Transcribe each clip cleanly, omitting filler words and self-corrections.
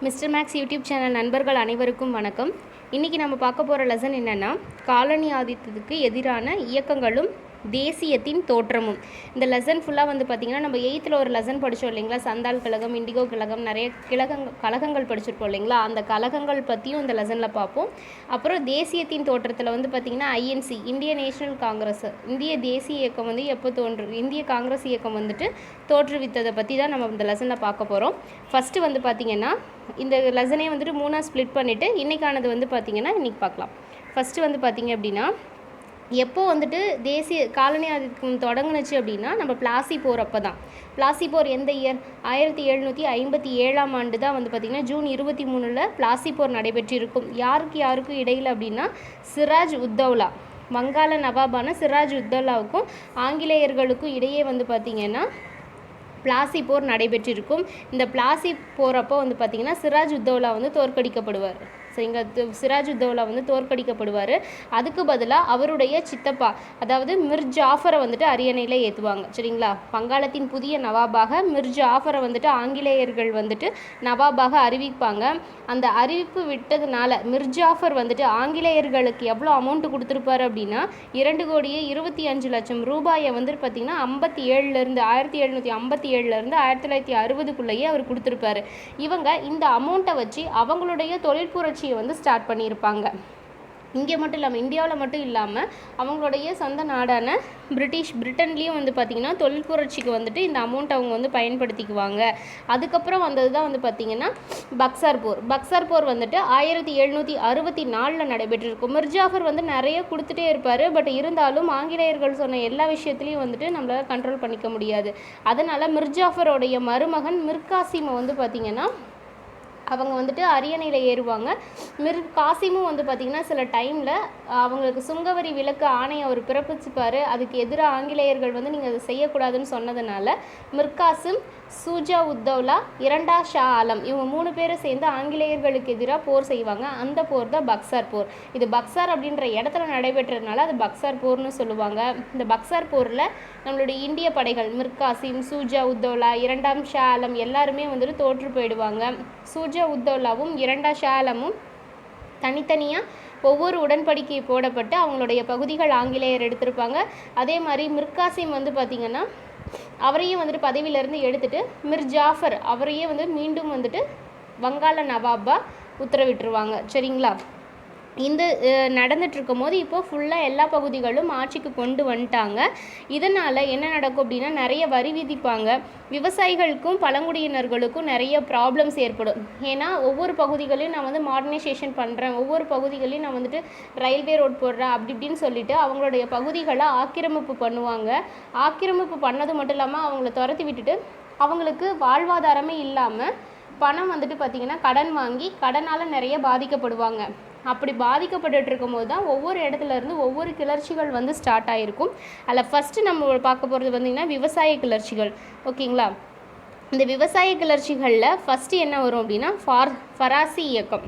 Mister maths YouTube channel நண்பர்கள் அனைவருக்கும் வணக்கம். இன்றைக்கி நம்ம பார்க்க போகிற லெசன் என்னென்னா, காலனி ஆதிக்கத்துக்கு எதிரான இயக்கங்களும் தேசியத்தின் தோற்றமும். இந்த லெசன் ஃபுல்லாக வந்து பார்த்திங்கன்னா, நம்ம 8th ஒரு லெசன் படித்தோம் இல்லைங்களா, சந்தால் கழகம், இண்டிகோ கழகம், நிறைய கழகங்கள் படிச்சிருப்போம் இல்லைங்களா, அந்த கழகங்கள் பற்றியும் இந்த லெசனில் பார்ப்போம். அப்புறம் தேசியத்தின் தோற்றத்தில் வந்து பார்த்திங்கன்னா ஐஎன்சி, இந்திய நேஷனல் காங்கிரஸ், இந்திய தேசிய இயக்கம் வந்து எப்போ இந்திய காங்கிரஸ் இயக்கம் வந்துட்டு தோற்றுவித்ததை பற்றி தான் நம்ம இந்த லெசனில் பார்க்க போகிறோம். ஃபஸ்ட்டு வந்து பார்த்திங்கன்னா, இந்த லெசனே வந்துட்டு 3ஆக ஸ்ப்ளிட் பண்ணிவிட்டு இன்றைக்கானது வந்து பார்த்திங்கன்னா இன்றைக்கி பார்க்கலாம். ஃபஸ்ட்டு வந்து பார்த்திங்க அப்படின்னா, எப்போ வந்துட்டு தேசிய காலனி ஆதிக்கம் தொடங்குனுச்சு அப்படின்னா, நம்ம பிளாசி போர் அப்போ தான். பிளாசி போர் எந்த இயர்? 1757ஆம் ஆண்டு தான் வந்து பார்த்திங்கன்னா ஜூன் 23 பிளாசி போர் நடைபெற்றிருக்கும். யாருக்கும் இடையில் அப்படின்னா, சிராஜ் உத்தௌலா, வங்காள நவாபான சிராஜ் உத்தௌலாவுக்கும் ஆங்கிலேயர்களுக்கும் இடையே வந்து பார்த்திங்கன்னா பிளாசி போர் நடைபெற்றிருக்கும். இந்த பிளாசி போகிறப்போ வந்து பார்த்திங்கன்னா சிராஜ் உத்தௌலா வந்து தோற்கடிக்கப்படுவார். சரிங்க, சிராஜ் உத்தௌலா வந்து தோற்கடிக்கப்படுவார். அதுக்கு பதிலாக அவருடைய சித்தப்பா, அதாவது மிர் ஜாஃபரை வந்துட்டு அரியணையில் ஏற்றுவாங்க. சரிங்களா, வங்காளத்தின் புதிய நவாபாக மிர் ஜாஃபரை வந்துட்டு ஆங்கிலேயர்கள் வந்துட்டு நவாபாக அறிவிப்பாங்க. அந்த அறிவிப்பு விட்டதுனால மிர் ஜாஃபர் வந்துட்டு ஆங்கிலேயர்களுக்கு எவ்வளோ அமௌண்ட்டு கொடுத்துருப்பாரு அப்படின்னா, 2,25,00,000 ரூபாயை வந்துட்டு பார்த்திங்கன்னா 1757 1960 அவர் கொடுத்துருப்பாரு. இவங்க இந்த அமௌண்ட்டை வச்சு அவங்களுடைய தொழில் புரட்சியை வந்து ஸ்டார்ட் பண்ணியிருப்பாங்க. இங்கே மட்டும் இல்லாமல், இந்தியாவில் மட்டும் இல்லாமல் அவங்களுடைய சொந்த நாடான பிரிட்டன்லேயும் வந்து பார்த்திங்கன்னா தொழில் புரட்சிக்கு வந்துட்டு இந்த அமௌண்ட் அவங்க வந்து பயன்படுத்திக்குவாங்க. அதுக்கப்புறம் வந்தது தான் வந்து பார்த்திங்கன்னா பக்சார் போர். பக்சார் போர் வந்துட்டு 1764 நடைபெற்றிருக்கும். மிர் ஜாஃபர் வந்து நிறைய கொடுத்துட்டே இருப்பார். பட் இருந்தாலும் ஆங்கிலேயர்கள் சொன்ன எல்லா விஷயத்துலையும் வந்துட்டு நம்மளால் கண்ட்ரோல் பண்ணிக்க முடியாது. அதனால் மிர் ஜாஃபரோடைய மருமகன் மிர் காசிமை வந்து பார்த்திங்கன்னா அவங்க வந்துட்டு அரியணையில் ஏறுவாங்க. மிர் காசிமும் வந்து பார்த்திங்கன்னா சில டைமில் அவங்களுக்கு சுங்கவரி விலக்கு ஆணையை அவர் பிறப்பிச்சுப்பார். அதுக்கு எதிராக ஆங்கிலேயர்கள் வந்து நீங்கள் அதை செய்யக்கூடாதுன்னு சொன்னதுனால மிர் காசிம், சூஜா உத்தௌலா, 2ஆ ஷா ஆலம், இவங்க 3 பேரும் சேர்ந்து ஆங்கிலேயர்களுக்கு எதிராக போர் செய்வாங்க. அந்த போர் தான் பக்சார் போர். இது பக்சார் அப்படின்ற இடத்துல நடைபெற்றதுனால அது பக்சார் போர்னு சொல்லுவாங்க. இந்த பக்சார் போரில் நம்மளுடைய இந்திய படைகள் மிர் காசிம், சூஜா உத்தௌலா, 2ஆம் ஷா ஆலம் எல்லாருமே வந்துட்டு தோற்று போயிடுவாங்க. சூஜா உத்தௌலாவும் 2ஆ ஷா ஆலமும் தனித்தனியாக ஒவ்வொரு உடன்படிக்கை போடப்பட்டு அவங்களுடைய பகுதிகள் ஆங்கிலேயர் எடுத்திருப்பாங்க. அதே மாதிரி மிர் காசிம் வந்து பார்த்திங்கன்னா அவரையும் வந்துட்டு பதவியிலேருந்து எடுத்துட்டு மிர் ஜாஃபர் அவரையே வந்து மீண்டும் வந்துட்டு வங்காள நவாபா உத்தரவிட்டுருவாங்க. சரிங்களா, இந்த நடந்துட்டுருக்கும் போது இப்போது ஃபுல்லாக எல்லா பகுதிகளும் ஆட்சிக்கு கொண்டு வந்துட்டாங்க. இதனால் என்ன நடக்கும் அப்படின்னா, நிறைய வரி விதிப்பாங்க. விவசாயிகளுக்கும் பழங்குடியினர்களுக்கும் நிறைய ப்ராப்ளம்ஸ் ஏற்படும். ஏன்னா ஒவ்வொரு பகுதிகளையும் நான் வந்து மாடர்னைசேஷன் பண்ணுறேன், ஒவ்வொரு பகுதிகளையும் நான் வந்துட்டு ரயில்வே ரோட் போடுறேன் அப்படி இப்படின்னு சொல்லிட்டு அவங்களுடைய பகுதிகளை ஆக்கிரமிப்பு பண்ணுவாங்க. ஆக்கிரமிப்பு பண்ணது மட்டும் இல்லாமல் அவங்கள துரத்தி விட்டுட்டு அவங்களுக்கு வாழ்வாதாரமே இல்லாமல் பணம் வந்துட்டு பார்த்திங்கன்னா கடன் வாங்கி கடனால் நிறைய பாதிக்கப்படுவாங்க. அப்படி பாதிக்கப்பட்டு இருக்கும் போது தான் ஒவ்வொரு இடத்துலேருந்து ஒவ்வொரு கிளர்ச்சிகள் வந்து ஸ்டார்ட் ஆகிருக்கும். அதில் ஃபஸ்ட்டு நம்ம பார்க்க போகிறது பார்த்திங்கன்னா விவசாய கிளர்ச்சிகள். ஓகேங்களா, இந்த விவசாய கிளர்ச்சிகளில் ஃபஸ்ட்டு என்ன வரும் அப்படின்னா ஃபராசி இயக்கம்.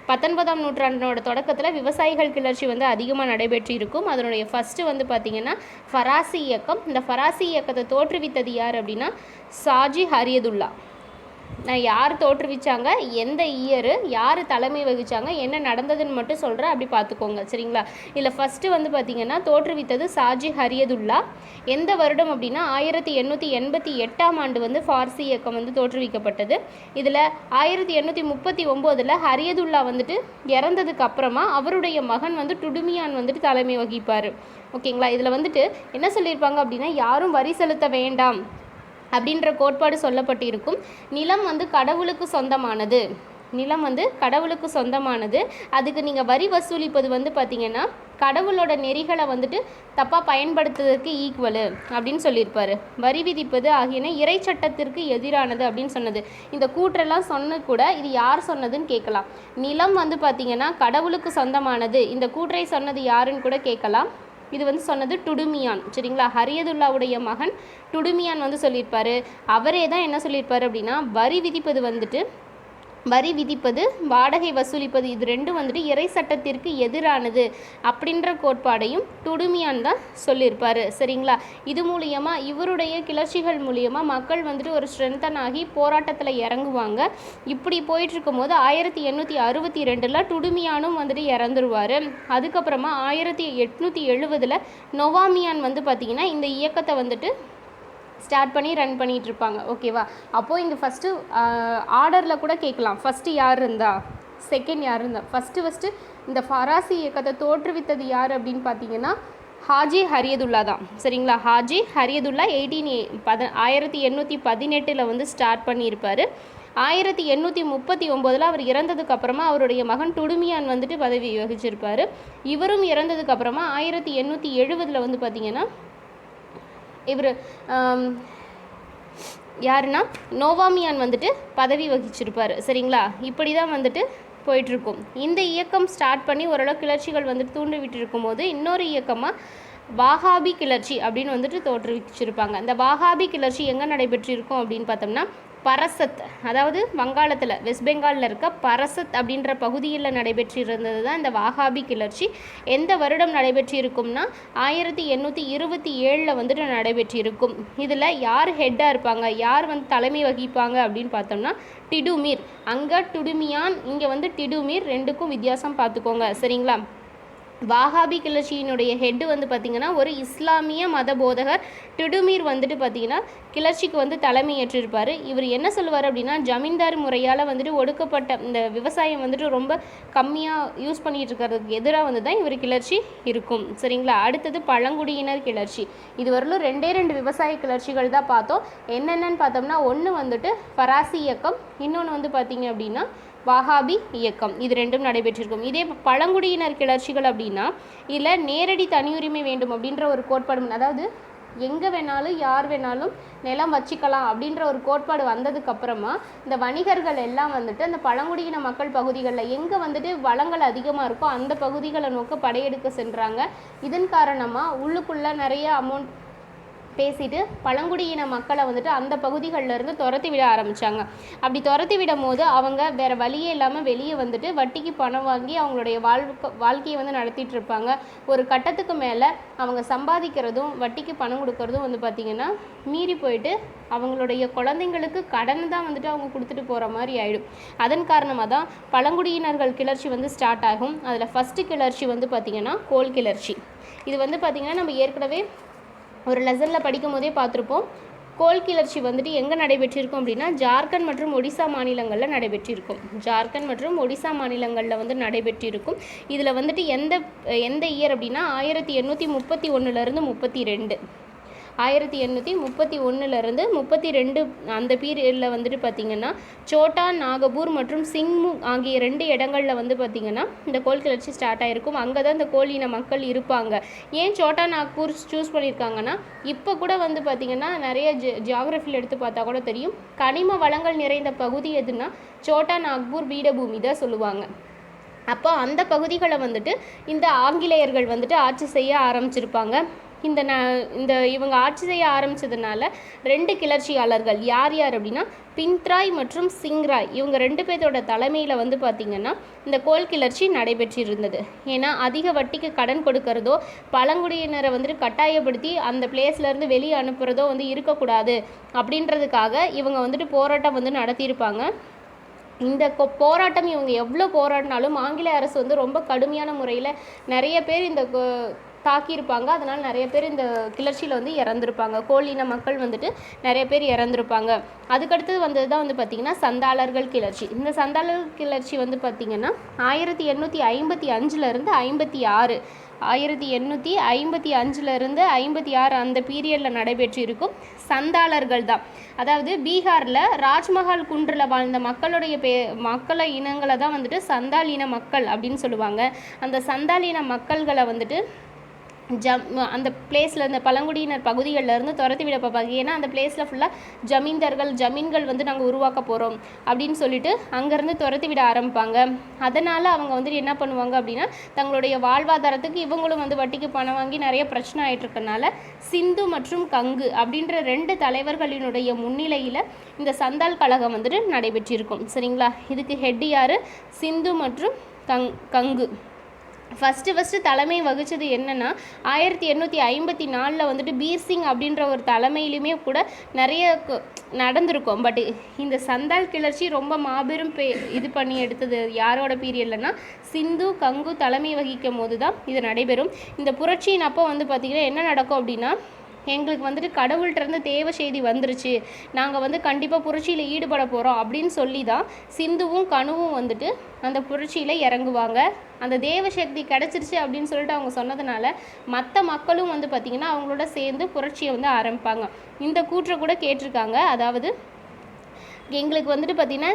19ஆம் நூற்றாண்டோட தொடக்கத்தில் விவசாயிகள் கிளர்ச்சி வந்து அதிகமாக நடைபெற்று இருக்கும். அதனுடைய ஃபஸ்ட்டு வந்து பார்த்திங்கன்னா ஃபராசி இயக்கம். இந்த ஃபராசி இயக்கத்தை தோற்றுவித்தது யார் அப்படின்னா சாஜி ஹரியதுல்லா. நான் யார் தோற்றுவிச்சாங்க, எந்த இயரு, யார் தலைமை வகித்தாங்க, என்ன நடந்ததுன்னு மட்டும் சொல்கிறேன், அப்படி பார்த்துக்கோங்க. சரிங்களா, இதில் ஃபஸ்ட்டு வந்து பார்த்திங்கன்னா தோற்றுவித்தது சாஜி ஹரியதுல்லா. எந்த வருடம் அப்படின்னா 1888ஆம் ஆண்டு வந்து ஃபார்சி இயக்கம் வந்து தோற்றுவிக்கப்பட்டது. இதில் 1839 ஹரியதுல்லா வந்துட்டு இறந்ததுக்கு அப்புறமா அவருடைய மகன் வந்து டுடுமியான் வந்துட்டு தலைமை வகிப்பார். ஓகேங்களா, இதில் வந்துட்டு என்ன சொல்லியிருப்பாங்க அப்படின்னா, யாரும் வரி செலுத்த வேண்டாம் அப்படின்ற கோட்பாடு சொல்லப்பட்டிருக்கும். நிலம் வந்து கடவுளுக்கு சொந்தமானது, நிலம் வந்து கடவுளுக்கு சொந்தமானது, அதுக்கு நீங்கள் வரி வசூலிப்பது வந்து பார்த்திங்கன்னா கடவுளோட நெறிகளை வந்துட்டு தப்பாக பயன்படுத்துவதற்கு ஈக்குவலு அப்படின்னு சொல்லியிருப்பார். வரி விதிப்பது ஆகியன இறை சட்டத்திற்கு எதிரானது அப்படின்னு சொன்னது. இந்த கூற்றெல்லாம் சொன்ன கூட இது யார் சொன்னதுன்னு கேட்கலாம். நிலம் வந்து பார்த்திங்கன்னா கடவுளுக்கு சொந்தமானது, இந்த கூற்றை சொன்னது யாருன்னு கூட கேட்கலாம். இது வந்து சொன்னது டுடுமியான். சரிங்களா, ஹரியதுல்லாவுடைய மகன் டுடுமியான் வந்து சொல்லியிருப்பார். அவரே தான் என்ன சொல்லியிருப்பார் அப்படின்னா, வரி விதிப்பது வந்துட்டு வரி விதிப்பது, வாடகை வசூலிப்பது, இது ரெண்டும் வந்துட்டு இறை சட்டத்திற்கு எதிரானது அப்படின்ற கோட்பாடையும் டுடுமியான் தான் சொல்லியிருப்பார். சரிங்களா? இது மூலியமாக இவருடைய கிளர்ச்சிகள் மூலியமாக மக்கள் வந்துட்டு ஒரு ஸ்ட்ரென்தன் ஆகி போராட்டத்தில் இறங்குவாங்க. இப்படி போயிட்டுருக்கும் போது 1862 டுடுமியானும் வந்துட்டு இறந்துருவார். அதுக்கப்புறமா 1870 நொவாமியான் வந்து பார்த்திங்கன்னா இந்த இயக்கத்தை வந்துட்டு ஸ்டார்ட் பண்ணி ரன் பண்ணிகிட்டு இருப்பாங்க. ஓகேவா? அப்போது இங்கே ஃபஸ்ட்டு ஆர்டரில் கூட கேட்கலாம், ஃபஸ்ட்டு யார் இருந்தா, செகண்ட் யார் இருந்தா. ஃபஸ்ட்டு இந்த ஃபராசி இயக்கத்தை தோற்றுவித்தது யார் அப்படின்னு பார்த்தீங்கன்னா ஹாஜி ஹரியதுல்லா தான். சரிங்களா? ஹாஜி ஹரியதுல்லா 1818 வந்து ஸ்டார்ட் பண்ணியிருப்பார். 1839 அவர் இறந்ததுக்கப்புறமா அவருடைய மகன் டுடுமியான் வந்துட்டு பதவி வகிச்சிருப்பார். இவரும் இறந்ததுக்கப்புறமா 1870 வந்து பார்த்திங்கன்னா இவர் யாருன்னா நோவாமியான் வந்துட்டு பதவி வகிச்சிருப்பார். சரிங்களா? இப்படி தான் வந்துட்டு போயிட்டுருக்கும். இந்த இயக்கம் ஸ்டார்ட் பண்ணி ஓரளவு கிளர்ச்சிகள் வந்துட்டு தூண்டி விட்டு இருக்கும்போது இன்னொரு இயக்கமாக வாஹாபி கிளர்ச்சி அப்படின்னு வந்துட்டு தோற்றுவிச்சிருப்பாங்க. இந்த வாஹாபி கிளர்ச்சி எங்கே நடைபெற்றிருக்கும் அப்படின்னு பார்த்தோம்னா பரசத், அதாவது வங்காளத்தில் வெஸ்ட் பெங்காலில் இருக்க பரசத் அப்படின்ற பகுதியில் நடைபெற்றிருந்தது தான் இந்த வாஹாபி கிளர்ச்சி. எந்த வருடம் நடைபெற்றிருக்கும்னா 1827 வந்துட்டு நடைபெற்றிருக்கும். இதில் யார் ஹெட்டாக இருப்பாங்க, யார் வந்து தலைமை வகிப்பாங்க அப்படின்னு பார்த்தோம்னா டிடுமீர். அங்கே டுடுமியான், இங்கே வந்து டிடுமீர், ரெண்டுக்கும் வித்தியாசம் பார்த்துக்கோங்க. சரிங்களா? வாஹாபி கிளர்ச்சியினுடைய ஹெட்டு வந்து பார்த்திங்கன்னா ஒரு இஸ்லாமிய மத போதகர் டிடுமீர் வந்துட்டு பார்த்திங்கன்னா கிளர்ச்சிக்கு வந்து தலைமை ஏற்றிருப்பார். இவர் என்ன சொல்லுவார் அப்படின்னா ஜமீன்தார் முறையால் வந்துட்டு ஒடுக்கப்பட்ட இந்த விவசாயம் வந்துட்டு ரொம்ப கம்மியாக யூஸ் பண்ணிகிட்டு இருக்கிறதுக்கு எதிராக வந்து தான் இவர் கிளர்ச்சி இருக்கும். சரிங்களா? அடுத்தது பழங்குடியினர் கிளர்ச்சி. இது வரலும் 2 விவசாய கிளர்ச்சிகள் தான் பார்த்தோம். என்னென்னு பார்த்தோம்னா ஒன்று வந்துட்டு ஃபராசி இயக்கம், இன்னொன்று வந்து பார்த்திங்க அப்படின்னா வாஹாபி இயக்கம். இது ரெண்டும் நடைபெற்றிருக்கும். இதே பழங்குடியினர் கிளர்ச்சிகள் அப்படின்னா இதில் நேரடி தனியுரிமை வேண்டும் அப்படின்ற ஒரு கோட்பாடு, அதாவது எங்கே வேணாலும் யார் வேணாலும் நிலம் வச்சுக்கலாம் அப்படின்ற ஒரு கோட்பாடு வந்ததுக்கப்புறமா இந்த வணிகர்கள் எல்லாம் வந்துட்டு அந்த பழங்குடியின மக்கள் பகுதிகளில் எங்கே வந்துட்டு வளங்கள் அதிகமாக இருக்கோ அந்த பகுதிகளை நோக்க படையெடுக்க சென்றாங்க. இதன் காரணமாக உள்ளுக்குள்ளே நிறைய அமௌண்ட் பேசிட்டு பழங்குடியின மக்களை வந்துட்டு அந்த பகுதிகளிலேருந்து துரத்தி விட ஆரம்பித்தாங்க. அப்படி துரத்தி விடும் போது அவங்க வேறு வழியே இல்லாமல் வெளியே வந்துட்டு வட்டிக்கு பணம் வாங்கி அவங்களுடைய வாழ்க்கையை வந்து நடத்திட்டு இருப்பாங்க. ஒரு கட்டத்துக்கு மேலே அவங்க சம்பாதிக்கிறதும் வட்டிக்கு பணம் கொடுக்கறதும் வந்து பார்த்திங்கன்னா மீறி போயிட்டு அவங்களுடைய குழந்தைங்களுக்கு கடன் தான் வந்துட்டு அவங்க கொடுத்துட்டு போகிற மாதிரி ஆகிடும். அதன் காரணமாக தான் பழங்குடியினர்கள் கிளர்ச்சி வந்து ஸ்டார்ட் ஆகும். அதில் ஃபஸ்ட்டு கிளர்ச்சி வந்து பார்த்திங்கன்னா கோல் கிளர்ச்சி. இது வந்து பார்த்திங்கன்னா நம்ம ஏற்கனவே ஒரு லெசனில் படிக்கும் போதே பார்த்துருப்போம். கோல் கிளர்ச்சி வந்துட்டு எங்கே நடைபெற்றிருக்கும் அப்படின்னா ஜார்க்கண்ட் மற்றும் ஒடிசா மாநிலங்களில் நடைபெற்றிருக்கும். ஜார்க்கண்ட் மற்றும் ஒடிசா மாநிலங்களில் வந்து நடைபெற்றிருக்கும். இதில் வந்துட்டு எந்த இயர் அப்படின்னா 1831 32 1831 32 அந்த பீரியடில் வந்துட்டு பார்த்திங்கன்னா சோட்டா நாகபூர் மற்றும் சிங்மு ஆகிய 2 இடங்களில் வந்து பார்த்திங்கன்னா இந்த கோல் கிளர்ச்சி ஸ்டார்ட் ஆகிருக்கும். அங்கே தான் இந்த கோலின மக்கள் இருப்பாங்க. ஏன் சோட்டா நாக்பூர் சூஸ் பண்ணியிருக்காங்கன்னா இப்போ கூட வந்து பார்த்திங்கன்னா நிறைய ஜியாகிரஃபியில் எடுத்து பார்த்தா கூட தெரியும், கனிம வளங்கள் நிறைந்த பகுதி எதுனா சோட்டா நாக்பூர் பீடபூமி தான் சொல்லுவாங்க. அப்போ அந்த பகுதிகளை வந்துட்டு இந்த ஆங்கிலேயர்கள் வந்துட்டு ஆட்சி செய்ய ஆரம்பிச்சிருப்பாங்க. இந்த இவங்க ஆட்சி செய்ய ஆரம்பித்ததுனால 2 கிளர்ச்சியாளர்கள் யார் அப்படின்னா பிந்த்ராய் மற்றும் சிங்ராய், இவங்க 2 பேர்த்தோட தலைமையில் வந்து பார்த்திங்கன்னா இந்த கோல் கிளர்ச்சி நடைபெற்றிருந்தது. ஏன்னா அதிக வட்டிக்கு கடன் கொடுக்கறதோ பழங்குடியினரை வந்துட்டு கட்டாயப்படுத்தி அந்த பிளேஸ்லேருந்து வெளியே அனுப்புகிறதோ வந்து இருக்கக்கூடாது அப்படின்றதுக்காக இவங்க வந்துட்டு போராட்டம் வந்து நடத்தியிருப்பாங்க. இந்த போராட்டம் இவங்க எவ்வளோ போராடினாலும் ஆங்கிலேய அரசு வந்து ரொம்ப கடுமையான முறையில் நிறைய பேர் இந்த தாக்கியிருப்பாங்க. அதனால் நிறைய பேர் இந்த கிளர்ச்சியில் வந்து இறந்துருப்பாங்க. கோலின மக்கள் வந்துட்டு நிறைய பேர் இறந்துருப்பாங்க. அதுக்கடுத்தது வந்தது தான் வந்து பார்த்திங்கன்னா சந்தாளர்கள் கிளர்ச்சி. இந்த சந்தாளர்கள் கிளர்ச்சி வந்து பார்த்திங்கன்னா 1855 56 1855 56 அந்த பீரியடில் நடைபெற்றிருக்கும். சந்தாளர்கள் தான், அதாவது பீகாரில் ராஜ்மஹால் குன்றில் வாழ்ந்த மக்களுடைய மக்களை இனங்களை தான் வந்துட்டு சந்தால் இன மக்கள் அப்படின்னு சொல்லுவாங்க. அந்த சந்தால் இன மக்கள்களை வந்துட்டு அந்த பிளேஸில் இந்த பழங்குடியினர் பகுதிகளிலேருந்து துரத்தி விட பார்ப்பாங்க. ஏன்னா அந்த பிளேஸில் ஃபுல்லாக ஜமீன்கள் வந்து நாங்கள் உருவாக்க போகிறோம் அப்படின்னு சொல்லிட்டு அங்கேருந்து துரத்தி விட ஆரம்பிப்பாங்க. அதனால் அவங்க வந்துட்டு என்ன பண்ணுவாங்க அப்படின்னா, தங்களுடைய வாழ்வாதாரத்துக்கு இவங்களும் வந்து வட்டிக்கு பணம் வாங்கி நிறைய பிரச்சனை ஆகிட்டு இருக்கனால சிந்து மற்றும் கங்கு அப்படின்ற 2 தலைவர்களினுடைய முன்னிலையில் இந்த சந்தால் கழகம் வந்துட்டு நடைபெற்றிருக்கும். சரிங்களா? இதுக்கு ஹெட் யார்? சிந்து மற்றும் கங்கு. ஃபஸ்ட்டு தலைமை வகித்தது என்னென்னா 1854 வந்துட்டு பீர்சிங் அப்படின்ற ஒரு தலைமையிலுமே கூட நிறைய நடந்திருக்கும். பட் இந்த சந்தால் கிளர்ச்சி ரொம்ப மாபெரும் இது பண்ணி எடுத்தது யாரோட பீரியட்லன்னா சிந்து கங்கு தலைமை வகிக்கும் போது தான் இது நடைபெறும். இந்த புரட்சியின் அப்போ வந்து பார்த்திங்கன்னா என்ன நடக்கும் அப்படின்னா, எங்களுக்கு வந்துட்டு கடவுள்கிட்டருந்து தேவ செய்தி வந்துருச்சு, நாங்கள் வந்து கண்டிப்பாக புரட்சியில் ஈடுபட போகிறோம் அப்படின்னு சொல்லி தான் சிந்துவும் கனுவும் வந்துட்டு அந்த புரட்சியில் இறங்குவாங்க. அந்த தேவ சக்தி கிடச்சிருச்சு அப்படின்னு சொல்லிட்டு அவங்க சொன்னதுனால மற்ற மக்களும் வந்து பார்த்திங்கன்னா அவங்களோட சேர்ந்து புரட்சியை வந்து ஆரம்பிப்பாங்க. இந்த கூற்றை கூட கேட்டிருக்காங்க. அதாவது, எங்களுக்கு வந்துட்டு பார்த்திங்கன்னா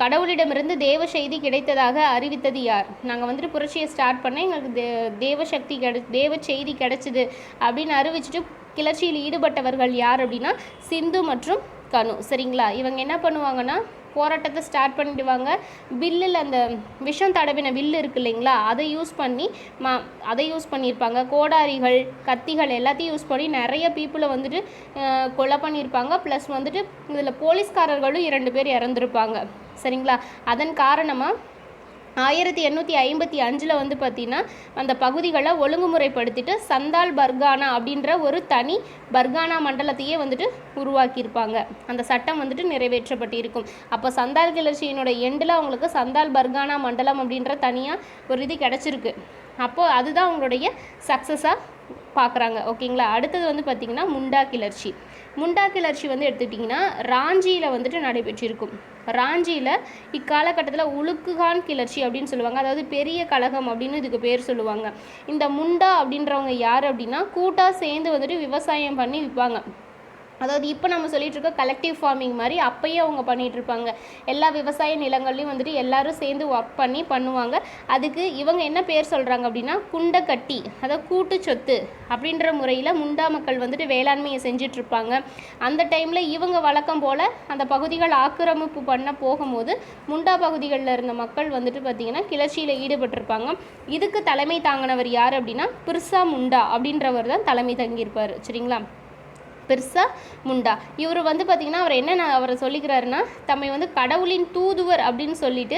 கடவுளிடமிருந்து தேவ செய்தி கிடைத்ததாக அறிவித்தது யார்? நாங்கள் வந்துட்டு புரட்சியை ஸ்டார்ட் பண்ண எங்களுக்கு தேவ செய்தி கிடைச்சிது அப்படின்னு அறிவிச்சிட்டு கிளர்ச்சியில் ஈடுபட்டவர்கள் யார் அப்படின்னா சிந்து மற்றும் கனு. சரிங்களா? இவங்க என்ன பண்ணுவாங்கன்னா போராட்டத்தை ஸ்டார்ட் பண்ணிடுவாங்க. வில்லில் அந்த விஷம் தடவின வில்லு இருக்குது இல்லைங்களா, அதை யூஸ் பண்ணியிருப்பாங்க. கோடாரிகள், கத்திகள் எல்லாத்தையும் யூஸ் பண்ணி நிறைய பீப்புளை வந்துட்டு கொலை பண்ணியிருப்பாங்க. ப்ளஸ் வந்துட்டு இதில் போலீஸ்காரர்களும் 2 பேர் இறந்துருப்பாங்க. சரிங்களா? அதன் காரணமாக 1855 வந்து பார்த்திங்கன்னா அந்த பகுதிகளை ஒழுங்குமுறைப்படுத்திட்டு சந்தால் பர்கானா அப்படின்ற ஒரு தனி பர்கானா மண்டலத்தையே வந்துட்டு உருவாக்கியிருப்பாங்க. அந்த சட்டம் வந்துட்டு நிறைவேற்றப்பட்டிருக்கும். அப்போ சந்தால் கிளர்ச்சியினோட எண்டில் அவங்களுக்கு சந்தால் பர்கானா மண்டலம் அப்படின்ற தனியாக ஒரு இது கிடச்சிருக்கு. அப்போது அதுதான் அவங்களுடைய சக்ஸஸாக பார்க்குறாங்க. ஓகேங்களா? அடுத்தது வந்து பார்த்திங்கன்னா முண்டா கிளர்ச்சி வந்து எடுத்துக்கிட்டிங்கன்னா ராஞ்சியில் வந்துட்டு நடைபெற்றிருக்கும். ராஞ்சியில் இக்காலகட்டத்தில் உலுக்குகான் கிளர்ச்சி அப்படின்னு சொல்லுவாங்க. அதாவது பெரிய கழகம் அப்படின்னு இதுக்கு பேர் சொல்லுவாங்க. இந்த முண்டா அப்படின்றவங்க யார் அப்படின்னா கூட்டாக சேர்ந்து வந்துட்டு விவசாயம் பண்ணி விற்பாங்க. அதாவது இப்போ நம்ம சொல்லிட்டு இருக்க கலெக்டிவ் ஃபார்மிங் மாதிரி அப்பயே அவங்க பண்ணிகிட்டு இருப்பாங்க. எல்லா விவசாய நிலங்கள்லையும் வந்துட்டு எல்லாரும் சேர்ந்து ஒர்க் பண்ணுவாங்க. அதுக்கு இவங்க என்ன பேர் சொல்கிறாங்க அப்படின்னா குண்டக்கட்டி, அதாவது கூட்டு சொத்து அப்படின்ற முறையில் முண்டா மக்கள் வந்துட்டு வேளாண்மையை செஞ்சிட்ருப்பாங்க. அந்த டைமில் இவங்க வழக்கம் போல் அந்த பகுதிகள் ஆக்கிரமிப்பு பண்ண போகும்போது முண்டா பகுதிகளில் இருந்த மக்கள் வந்துட்டு பார்த்திங்கன்னா கிளர்ச்சியில் ஈடுபட்டிருப்பாங்க. இதுக்கு தலைமை தாங்கினவர் யார் அப்படின்னா பிர்சா முண்டா அப்படின்றவர் தான் தலைமை தங்கியிருப்பார். சரிங்களா? பிர்சா முண்டா இவர் வந்து பார்த்திங்கன்னா அவரை சொல்லிக்கிறாருன்னா தம்மை வந்து கடவுளின் தூதுவர் அப்படின்னு சொல்லிட்டு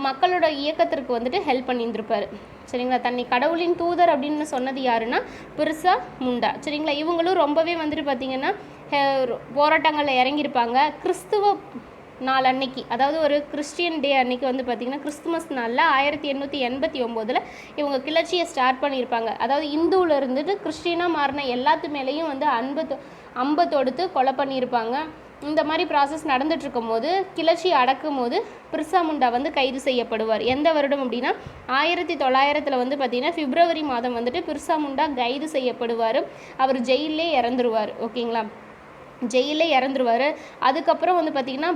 மக்களோட இயக்கத்திற்கு வந்துட்டு ஹெல்ப் பண்ணியிருந்திருப்பார். சரிங்களா? தன்னை கடவுளின் தூதர் அப்படின்னு சொன்னது யாருன்னா பிர்சா முண்டா. சரிங்களா? இவங்களும் ரொம்பவே வந்துட்டு பார்த்திங்கன்னா போராட்டங்களில் இறங்கியிருப்பாங்க. கிறிஸ்துவ நாள் அன்னைக்கு, அதாவது ஒரு கிறிஸ்டியன் டே அன்னைக்கு வந்து பார்த்திங்கன்னா கிறிஸ்துமஸ் நாளில் 1889 இவங்க கிளர்ச்சியை ஸ்டார்ட் பண்ணியிருப்பாங்க. அதாவது இந்துவில் இருந்துட்டு கிறிஸ்டியனாக மாறின எல்லாத்து மேலேயும் வந்து அம்பை தொடுத்து கொலை பண்ணியிருப்பாங்க. இந்த மாதிரி ப்ராசஸ் நடந்துகிட்ருக்கும் போது கிளர்ச்சி அடக்கும் போது பிர்சா முண்டா வந்து கைது செய்யப்படுவார். எந்த வருடம் அப்படின்னா 1900 வந்து பார்த்திங்கன்னா பிப்ரவரி மாதம் வந்துட்டு பிர்சா முண்டா கைது செய்யப்படுவார். அவர் ஜெயிலே இறந்துருவார். ஓகேங்களா? ஜெயிலே இறந்துருவார். அதுக்கப்புறம் வந்து பார்த்திங்கன்னா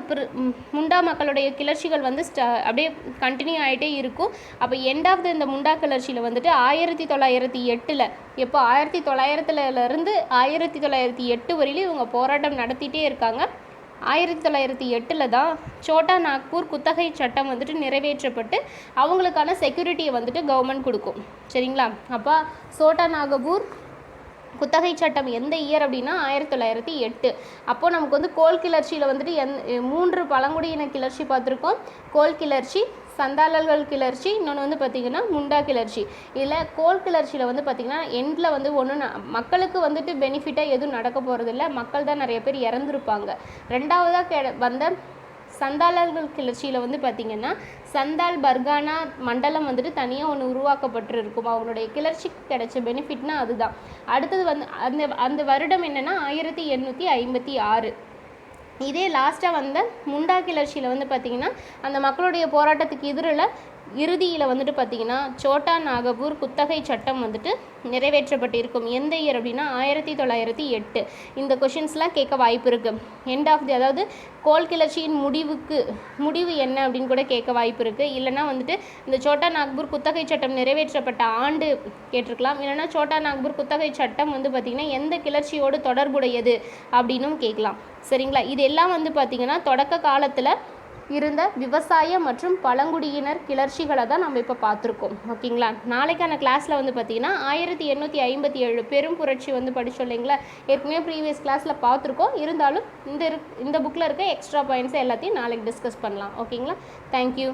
முண்டா மக்களுடைய கிளர்ச்சிகள் வந்து அப்படியே கண்டினியூ ஆகிட்டே இருக்கும். அப்போ எண்ட் ஆஃப் இந்த முண்டா கிளர்ச்சியில் வந்துட்டு 1908 எப்போ 1900 1908 வரையிலும் இவங்க போராட்டம் நடத்திட்டே இருக்காங்க. 1908 தான் சோட்டா நாக்பூர் குத்தகை சட்டம் வந்துட்டு நிறைவேற்றப்பட்டு அவங்களுக்கான செக்யூரிட்டியை வந்துட்டு கவர்மெண்ட் கொடுக்கும். சரிங்களா? அப்போ சோட்டா நாகபூர் குத்தகை சட்டம் எந்த இயர் அப்படின்னா 1908. அப்போது நமக்கு வந்து கோல் கிளர்ச்சியில் வந்துட்டு 3 பழங்குடியின கிளர்ச்சி பார்த்துருக்கோம். கோல் கிளர்ச்சி, சந்தாளர்கள் கிளர்ச்சி, இன்னொன்று வந்து பார்த்திங்கன்னா முண்டா கிளர்ச்சி. இதில் கோல் கிளர்ச்சியில் வந்து பார்த்திங்கன்னா எண்டில் வந்து மக்களுக்கு வந்துட்டு பெனிஃபிட்டாக எதுவும் நடக்க போகிறதில்ல, மக்கள் தான் நிறைய பேர் இறந்துருப்பாங்க. ரெண்டாவதாக வந்த சந்தாளர்கள் கிளர்ச்சியில் வந்து பார்த்திங்கன்னா சந்தால் பர்கானா மண்டலம் வந்துட்டு தனியாக ஒன்று உருவாக்கப்பட்டிருக்கும். அவங்களுடைய கிளர்ச்சிக்கு கிடைச்ச பெனிஃபிட்னா அதுதான். அடுத்தது வந்து அந்த வருடம் என்னென்னா 1856. இதே லாஸ்ட்டாக வந்த முண்டா கிளர்ச்சியில் வந்து பார்த்திங்கன்னா அந்த மக்களுடைய போராட்டத்துக்கு எதிரில் இறுதியில் வந்துட்டு பார்த்திங்கன்னா சோட்டா நாகபூர் குத்தகை சட்டம் வந்துட்டு நிறைவேற்றப்பட்டிருக்கும். எந்த இயர் அப்படின்னா 1908. இந்த கொஷின்ஸ்லாம் கேட்க வாய்ப்பு இருக்குது. எண்ட் ஆஃப் தி, அதாவது கோல் கிளர்ச்சியின் முடிவு என்ன அப்படின்னு கூட கேட்க வாய்ப்பு இருக்குது. இல்லைனா வந்துட்டு இந்த சோட்டா நாக்பூர் குத்தகை சட்டம் நிறைவேற்றப்பட்ட ஆண்டு கேட்டிருக்கலாம். இல்லைனா சோட்டா நாக்பூர் குத்தகை சட்டம் வந்து பார்த்திங்கன்னா எந்த கிளர்ச்சியோடு தொடர்புடையது அப்படின்னும் கேட்கலாம். சரிங்களா? இது எல்லாம் வந்து பார்த்திங்கன்னா தொடக்க காலத்தில் இருந்த விவசாய மற்றும் பழங்குடியினர் கிளர்ச்சிகளை தான் நம்ம இப்போ பார்த்துருக்கோம். ஓகேங்களா? நாளைக்கான கிளாஸில் வந்து பார்த்திங்கன்னா 1857 பெரும் புரட்சி வந்து படித்தோம் இல்லைங்களா? ஏற்கனவே ப்ரீவியஸ் கிளாஸில் பார்த்துருக்கோம். இருந்தாலும் இந்த புக்கில் இருக்க எக்ஸ்ட்ரா பாயிண்ட்ஸ் எல்லாத்தையும் நாளைக்கு டிஸ்கஸ் பண்ணலாம். ஓகேங்களா? தேங்க்யூ.